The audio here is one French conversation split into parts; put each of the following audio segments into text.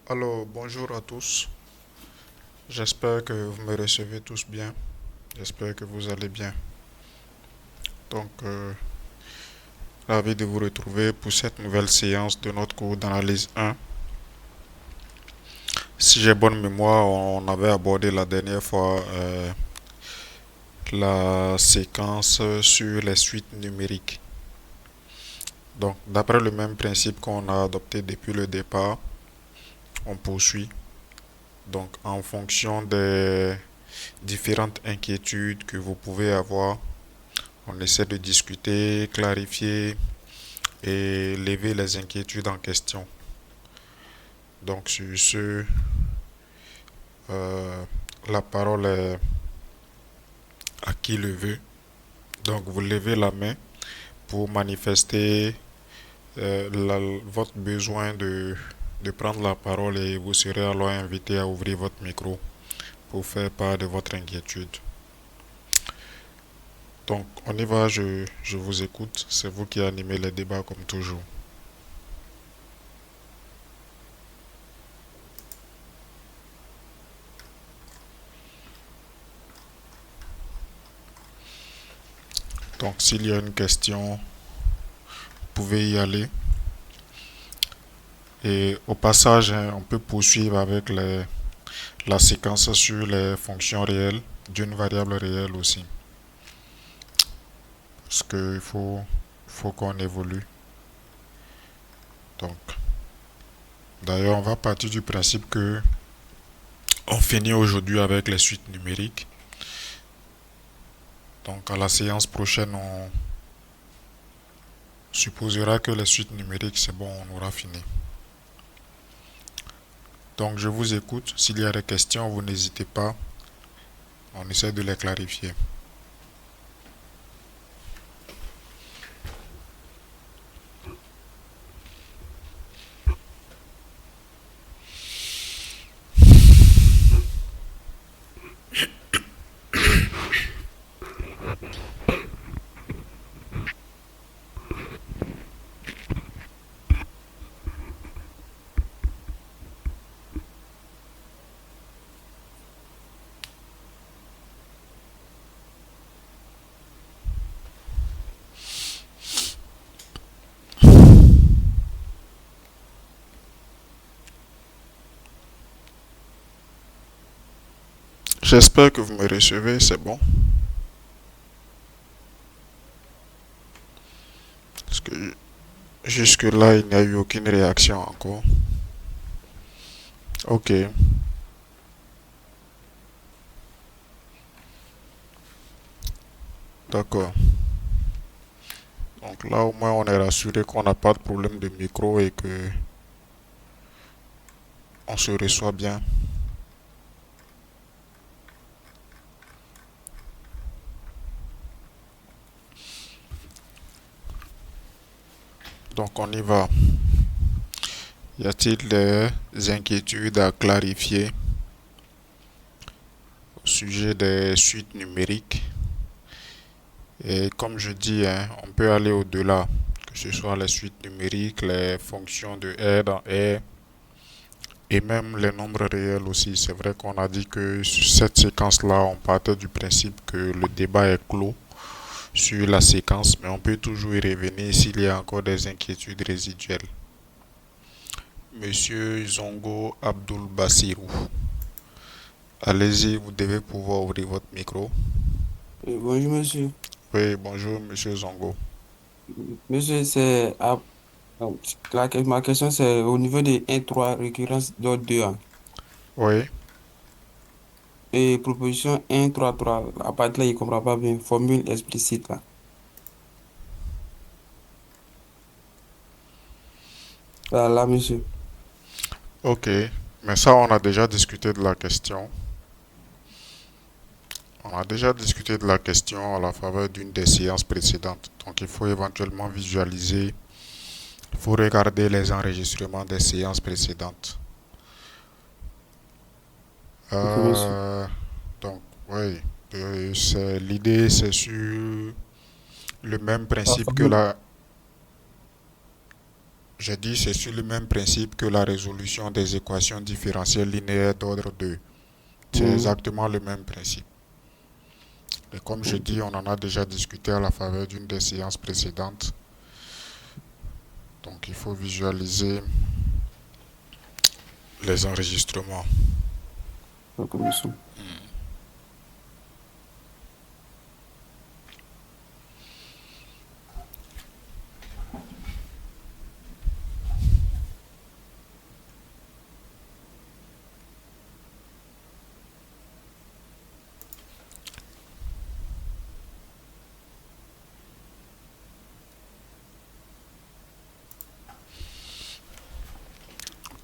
Alors, bonjour à tous. J'espère que vous me recevez tous bien. J'espère que vous allez bien. Donc, ravi de vous retrouver pour cette nouvelle séance de notre cours d'analyse 1. Si j'ai bonne mémoire, on avait abordé la dernière fois la séquence sur les suites numériques. Donc, d'après le même principe qu'on a adopté depuis le départ, on poursuit. Donc, en fonction des différentes inquiétudes que vous pouvez avoir, on essaie de discuter, clarifier et lever les inquiétudes en question. Donc sur ce, euh, la parole est à qui le veut. Donc vous levez la main pour manifester votre besoin de prendre la parole et vous serez alors invité à ouvrir votre micro pour faire part de votre inquiétude. Donc on y va, je vous écoute. C'est vous qui animez les débats comme toujours. Donc s'il y a une question, vous pouvez y aller. Et au passage, hein, on peut poursuivre avec la séquence sur les fonctions réelles d'une variable réelle aussi. Parce qu'il faut qu'on évolue. Donc, d'ailleurs, on va partir du principe que on finit aujourd'hui avec les suites numériques. Donc, à la séance prochaine, on supposera que les suites numériques, c'est bon, on aura fini. Donc, je vous écoute. S'il y a des questions, vous n'hésitez pas. On essaie de les clarifier. J'espère que vous me recevez, c'est bon. Parce que jusque-là, il n'y a eu aucune réaction encore. Ok, d'accord. Donc là, au moins, on est rassuré qu'on n'a pas de problème de micro et que on se reçoit bien. Donc on y va. Y a-t-il des inquiétudes à clarifier au sujet des suites numériques? Et comme je dis, hein, on peut aller au-delà, que ce soit les suites numériques, les fonctions de R dans R, et même les nombres réels aussi. C'est vrai qu'on a dit que sur cette séquence-là, on partait du principe que le débat est clos sur la séquence, mais on peut toujours y revenir s'il y a encore des inquiétudes résiduelles. Monsieur Zongo Abdul Bassirou, allez-y, vous devez pouvoir ouvrir votre micro. Bonjour monsieur. Oui, bonjour Monsieur Zongo. Monsieur, ma question c'est au niveau des 1-3 récurrence d'ordre 2 hein, Oui, et proposition 1-3-3. À partir de là, il ne comprend pas bien. Formule explicite là. Là, monsieur. ok. Mais ça, on a déjà discuté de la question. On a déjà discuté de la question à la faveur d'une des séances précédentes. Donc il faut éventuellement visualiser, il faut regarder les enregistrements des séances précédentes. Ok, monsieur. Euh, donc, oui, l'idée, c'est sur le même La principe que formule. la... J'ai dit c'est sur le même principe que la résolution des équations différentielles linéaires d'ordre 2. C'est Hmm, exactement le même principe. Et comme je dis, on en a déjà discuté à la faveur d'une des séances précédentes. Donc il faut visualiser les enregistrements. d'accord, monsieur.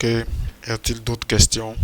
Ok, y a-t-il d'autres questions?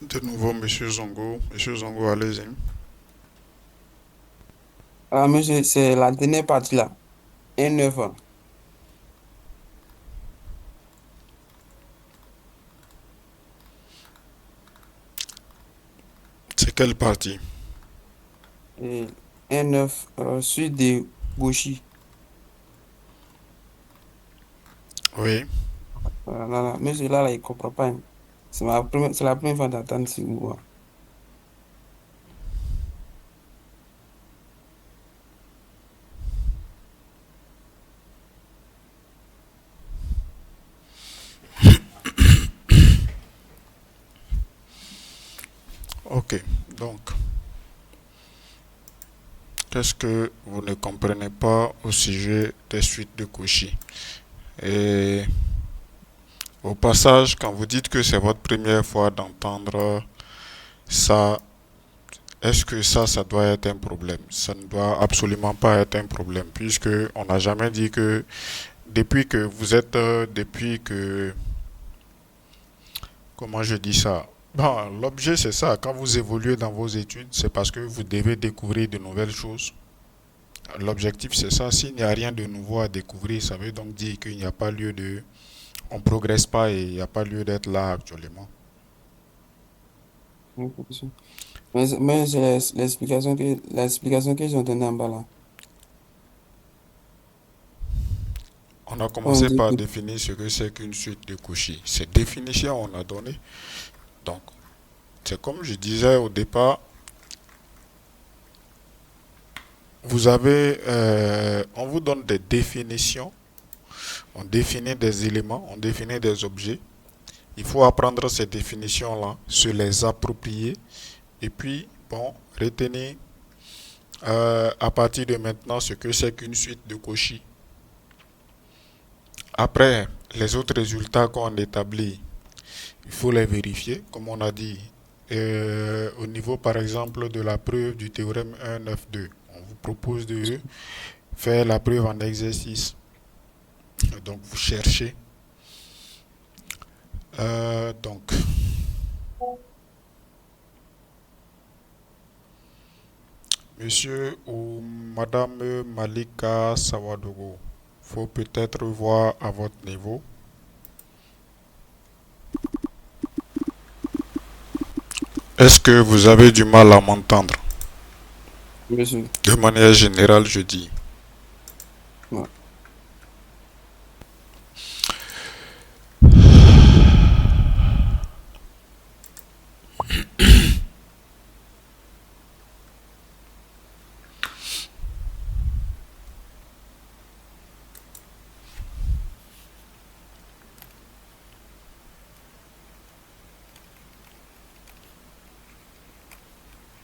De nouveau, Monsieur Zongo. Monsieur Zongo, allez-y. Ah, monsieur, c'est la dernière partie là. 1,9. C'est quelle partie? Et 1,9 suite de Gauchy. Oui. Voilà, là, là. Monsieur, là, il ne comprend pas, hein. C'est la première fois d'entendre ce mot, hein. Ok. Donc, qu'est-ce que vous ne comprenez pas au sujet des suites de Cauchy? Et au passage, quand vous dites que c'est votre première fois d'entendre ça, est-ce que ça doit être un problème? Ça ne doit absolument pas être un problème, puisque on n'a jamais dit que depuis que vous êtes, depuis que, comment je dis ça? Bon, l'objet c'est ça. Quand vous évoluez dans vos études, c'est parce que vous devez découvrir de nouvelles choses. L'objectif c'est ça. S'il n'y a rien de nouveau à découvrir, ça veut donc dire qu'il n'y a pas lieu de, on progresse pas et il n'y a pas lieu d'être là actuellement. Oui, monsieur. Mais c'est l'explication que j'ai entendue en bas là. On a On commencé dit par que définir ce que c'est qu'une suite de Cauchy. Cette définition, on a donné. Donc, c'est comme je disais au départ, on vous donne des définitions, on définit des éléments, on définit des objets. Il faut apprendre ces définitions-là, se les approprier et puis, bon, retenir à partir de maintenant ce que c'est qu'une suite de Cauchy. Après, les autres résultats qu'on établit, il faut les vérifier, comme on a dit. Au niveau, par exemple, de la preuve du théorème 1,9,2, on vous propose de faire la preuve en exercice. Donc, vous cherchez. Donc, monsieur ou madame Malika Sawadogo, faut peut-être voir à votre niveau. Est-ce que vous avez du mal à m'entendre? monsieur. De manière générale, je dis.